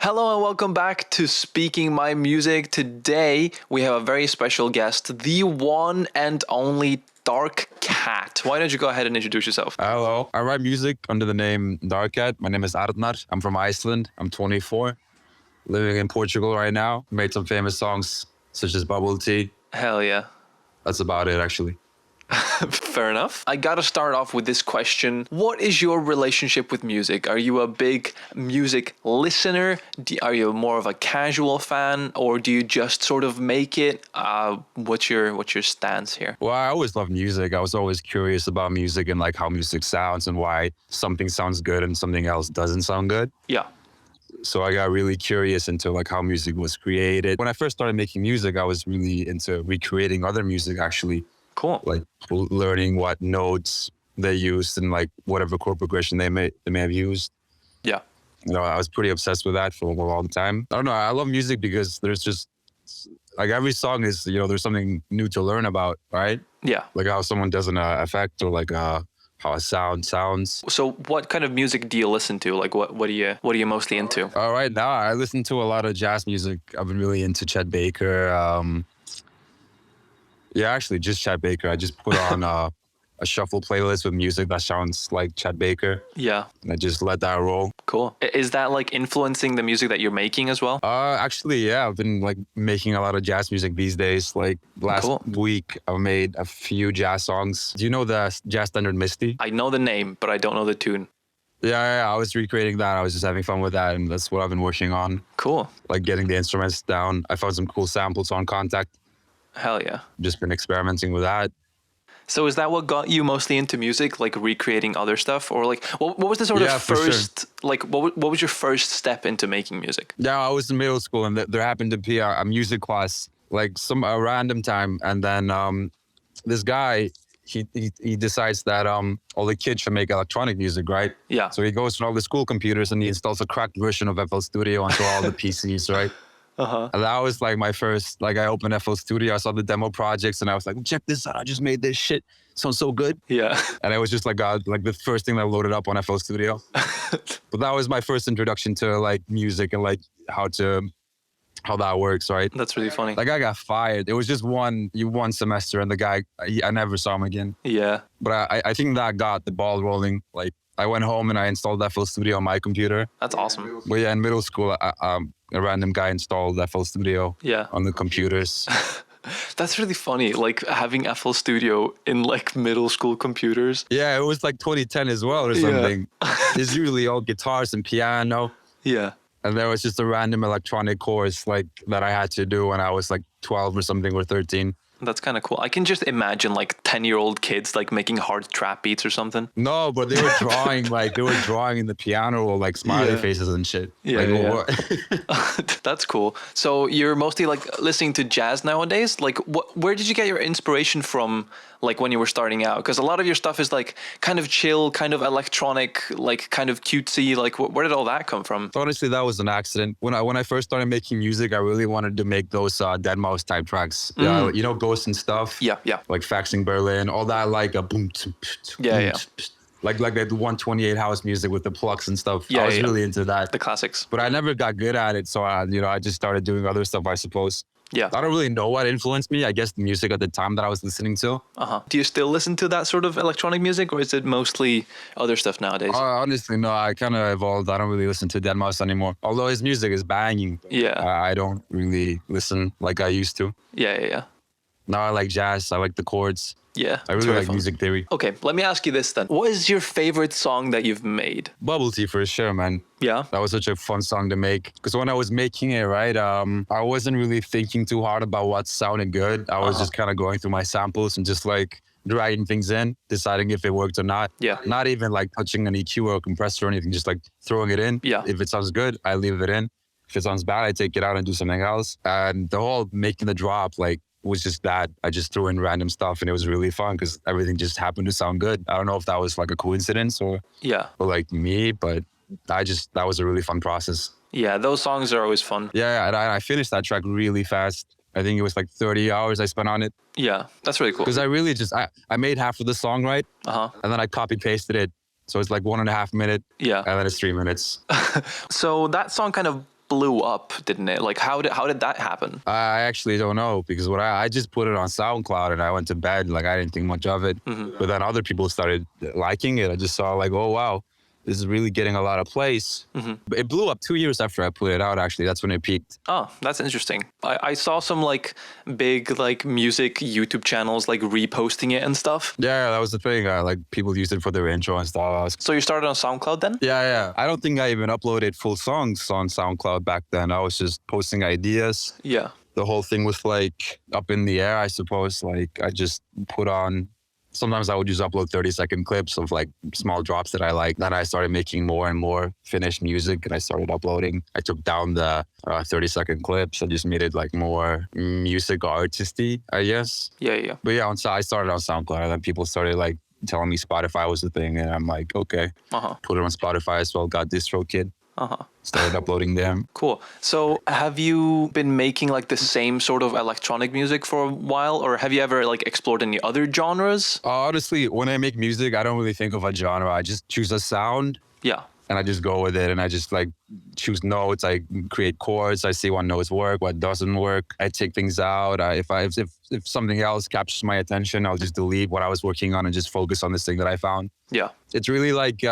Hello and welcome back to Speaking My Music. Today we have a very special guest, the one and only Dark Cat. Why don't you go ahead and introduce yourself? Hello. I write music under the name Dark Cat. My name is Arnar. I'm from Iceland. I'm 24. Living in Portugal right now. Made some famous songs such as Bubble Tea. Hell yeah. That's about it, actually. Fair enough. I gotta start off with this question. What is your relationship with music? Are you a big music listener? Are you more of a casual fan? Or do you just sort of make it? What's your stance here? Well, I always loved music. I was always curious about music and like how music sounds and why something sounds good and something else doesn't sound good. Yeah. So I got really curious into like how music was created. When I first started making music, I was really into recreating other music actually. Cool. Like learning what notes they used and like whatever chord progression they may have used. Yeah. You know, I was pretty obsessed with that for a long time. I don't know. I love music because there's just like every song is, there's something new to learn about, right? Yeah. Like how someone does an effect or like how a sound sounds. So what kind of music do you listen to? Like what are you mostly into? Right now, I listen to a lot of jazz music. I've been really into Chet Baker. Yeah, actually, just Chet Baker. I just put on a shuffle playlist with music that sounds like Chet Baker. Yeah. And I just let that roll. Cool. Is that like influencing the music that you're making as well? Actually, yeah. I've been like making a lot of jazz music these days. Like last week, I made a few jazz songs. Do you know the jazz standard Misty? I know the name, but I don't know the tune. Yeah, I was recreating that. I was just having fun with that, and that's what I've been working on. Cool. Like getting the instruments down. I found some cool samples on Contact. Hell yeah. Just been experimenting with that. So is that what got you mostly into music, like recreating other stuff? Or like, what was the sort of first, like, what was your first step into making music? Yeah, I was in middle school and there happened to be a music class, like a random time. And then this guy, he decides that all the kids should make electronic music, right? Yeah. So he goes to all the school computers and he installs a cracked version of FL Studio onto all the PCs, right? Uh-huh. And that was like my first, like I opened FL Studio, I saw the demo projects and I was like, check this out, I just made this shit. Sounds so good. Yeah. And it was just like the first thing that loaded up on FL Studio. But that was my first introduction to like music and like how that works, right? That's really funny. That guy got fired. It was just one semester and the guy, I never saw him again. Yeah. But I think that got the ball rolling. Like I went home and I installed FL Studio on my computer. That's awesome. But yeah, in middle school, a random guy installed FL Studio on the computers. That's really funny, like having FL Studio in like middle school computers. Yeah, it was like 2010 as well or something. It's usually all guitars and piano. Yeah. And there was just a random electronic course like that I had to do when I was like 12 or something or 13. That's kind of cool. I can just imagine like 10-year-old kids like making hard trap beats or something. No, but they were drawing in the piano or like smiley faces and shit. Yeah. That's cool. So you're mostly like listening to jazz nowadays? Like where did you get your inspiration from like when you were starting out? Because a lot of your stuff is like kind of chill, kind of electronic, like kind of cutesy. Like where did all that come from? Honestly, that was an accident. When I first started making music, I really wanted to make those Deadmau5 type tracks. Yeah, you know, Ghost and stuff. Yeah. Like Faxing Berlin, all that like a boom. Like that 128 house music with the plucks and stuff. I was really into that. The classics. But I never got good at it, so I just started doing other stuff, I suppose. Yeah. I don't really know what influenced me. I guess the music at the time that I was listening to. Do you still listen to that sort of electronic music or is it mostly other stuff nowadays? Honestly, no. I kind of evolved. I don't really listen to Deadmau5 anymore. Although his music is banging. Yeah. I don't really listen like I used to. Yeah. Now I like jazz. I like the chords. Yeah. I really like music theory. Okay, let me ask you this then. What is your favorite song that you've made? Bubble Tea for sure, man. Yeah? That was such a fun song to make. Because when I was making it, right, I wasn't really thinking too hard about what sounded good. I was just kind of going through my samples and just like dragging things in, deciding if it worked or not. Yeah. Not even like touching an EQ or a compressor or anything, just like throwing it in. Yeah. If it sounds good, I leave it in. If it sounds bad, I take it out and do something else. And the whole making the drop, like, was just that. I just threw in random stuff and it was really fun because everything just happened to sound good. I don't know if that was like a coincidence or like me, but that was a really fun process. Yeah, those songs are always fun. Yeah, and I finished that track really fast. I think it was like 30 hours I spent on it. Yeah, that's really cool. Because I really just, I made half of the song, right? And then I copy pasted it. So it's like 1.5 minutes. Yeah. And then it's 3 minutes. So that song kind of blew up, didn't it? Like how did that happen? I actually don't know because what I just put it on SoundCloud and I went to bed. Like I didn't think much of it. But then other people started liking it. I just saw like, oh, wow, this is really getting a lot of plays. But it blew up 2 years after I put it out, actually. That's when it peaked. Oh, that's interesting. I saw some like big like music YouTube channels like reposting it and stuff. Yeah, that was the thing. Like people used it for their intro and stuff. So you started on SoundCloud then? Yeah. I don't think I even uploaded full songs on SoundCloud back then. I was just posting ideas. Yeah. The whole thing was like up in the air, I suppose. Like I just put on, sometimes I would just upload 30-second clips of like small drops that I like. Then I started making more and more finished music and I started uploading. I took down the 30-second clips. I just made it like more music artisty, I guess. Yeah. But yeah, I started on SoundCloud and then people started like telling me Spotify was the thing. And I'm like, okay, put it on Spotify as well. Got Distro Kid. Started uploading them. Cool. So have you been making like the same sort of electronic music for a while, or have you ever like explored any other genres? Honestly, when I make music, I don't really think of a genre. I just choose a sound. Yeah. And I just go with it and I just like choose notes. I create chords. I see what notes work, what doesn't work. I take things out. If something else captures my attention, I'll just delete what I was working on and just focus on this thing that I found. Yeah. It's really like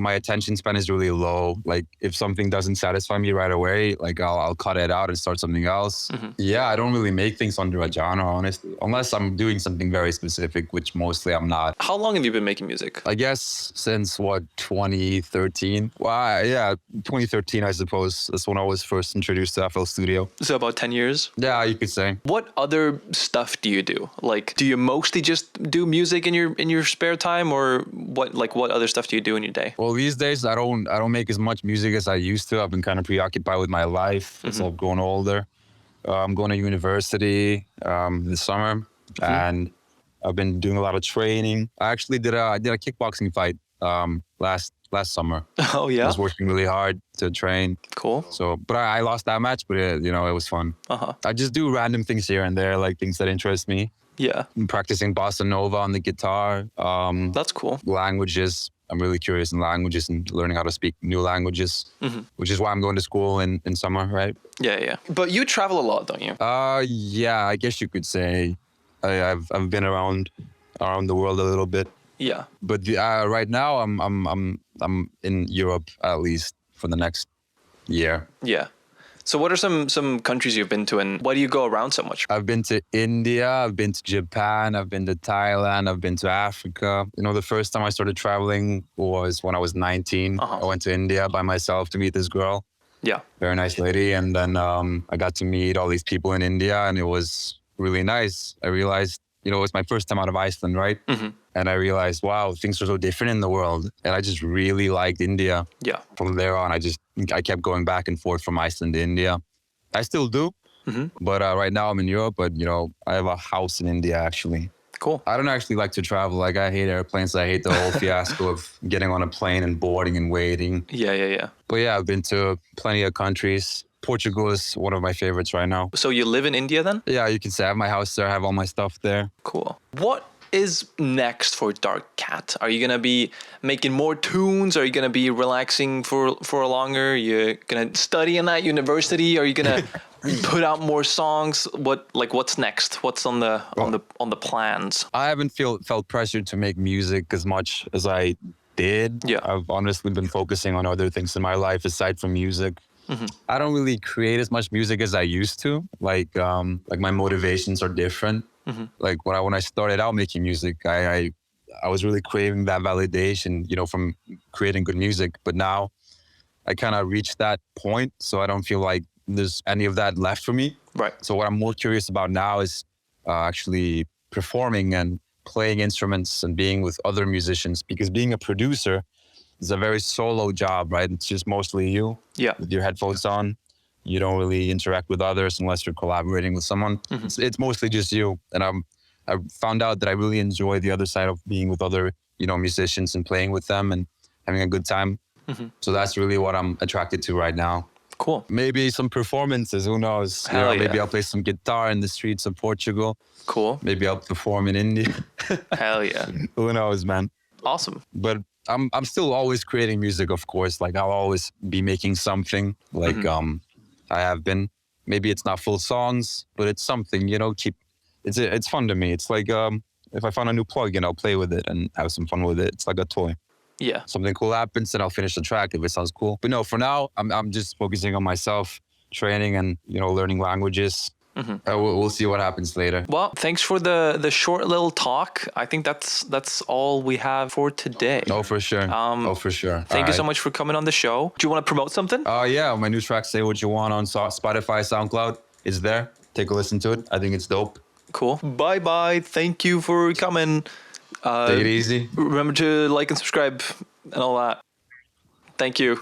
my attention span is really low. Like if something doesn't satisfy me right away, like I'll cut it out and start something else. Yeah, I don't really make things under a genre, honestly, unless I'm doing something very specific, which mostly I'm not. How long have you been making music? I guess since 2013? Well, yeah, 2013, I suppose. That's when I was first introduced to FL Studio. So about 10 years? Yeah, you could say. What other stuff do you do? Like, do you mostly just do music in your spare time, or what other stuff do you do in your day? Well, these days I don't make as much music as I used to. I've been kind of preoccupied with my life as I've grown older. I'm going to university this summer, and I've been doing a lot of training. I actually did a kickboxing fight last summer. Oh yeah. I was working really hard to train. Cool. So, but I lost that match, but it was fun. I just do random things here and there, like things that interest me. Yeah. I'm practicing bossa nova on the guitar. That's cool. Languages. I'm really curious in languages and learning how to speak new languages, which is why I'm going to school in summer, right? Yeah. But you travel a lot, don't you? Yeah, I guess you could say I've been around the world a little bit. Yeah. But right now I'm in Europe at least for the next year. Yeah. So what are some countries you've been to, and why do you go around so much? I've been to India, I've been to Japan, I've been to Thailand, I've been to Africa. The first time I started traveling was when I was 19. I went to India by myself to meet this girl. Yeah. Very nice lady. And then I got to meet all these people in India and it was really nice. I realized, it was my first time out of Iceland, right? And I realized, wow, things are so different in the world. And I just really liked India. Yeah. From there on, I kept going back and forth from Iceland to India. I still do. But right now I'm in Europe, but I have a house in India actually. Cool. I don't actually like to travel. Like I hate airplanes. I hate the whole fiasco of getting on a plane and boarding and waiting. Yeah. But yeah, I've been to plenty of countries. Portugal is one of my favorites right now. So you live in India then? Yeah, you can say I have my house there. I have all my stuff there. Cool. What is next for Dark Cat? Are you gonna be making more tunes? Are you gonna be relaxing for longer? You're gonna study in that university? Are you gonna put out more songs? What's next? What's on the plans? I haven't felt pressured to make music as much as I did. Yeah. I've honestly been focusing on other things in my life aside from music. I don't really create as much music as I used to. Like my motivations are different. Like when I started out making music, I was really craving that validation, from creating good music. But now I kind of reached that point, so I don't feel like there's any of that left for me. Right. So what I'm more curious about now is actually performing and playing instruments and being with other musicians, because being a producer is a very solo job, right? It's just mostly you with your headphones on. You don't really interact with others unless you're collaborating with someone. It's mostly just you. And I found out that I really enjoy the other side of being with other, musicians and playing with them and having a good time. So that's really what I'm attracted to right now. Cool. Maybe some performances, who knows? Maybe I'll play some guitar in the streets of Portugal. Cool. Maybe I'll perform in India. Hell yeah. Who knows, man? Awesome. But I'm still always creating music, of course. Like I'll always be making something. Like I have been. Maybe it's not full songs, but it's something, it's fun to me. It's like if I find a new plugin, I'll play with it and have some fun with it. It's like a toy. Yeah. Something cool happens, then I'll finish the track if it sounds cool. But no, for now, I'm just focusing on myself, training and, learning languages. We'll see what happens later. Well, thanks for the short little talk. I think that's all we have for today. Oh, for sure. For sure. Thank you so much for coming on the show. Do you want to promote something? Yeah, my new track, Say What You Want, on Spotify, Soundcloud. It's there. Take a listen to it. I think it's dope. Cool. Bye-bye. Thank you for coming. Take it easy. Remember to like and subscribe and all that. Thank you.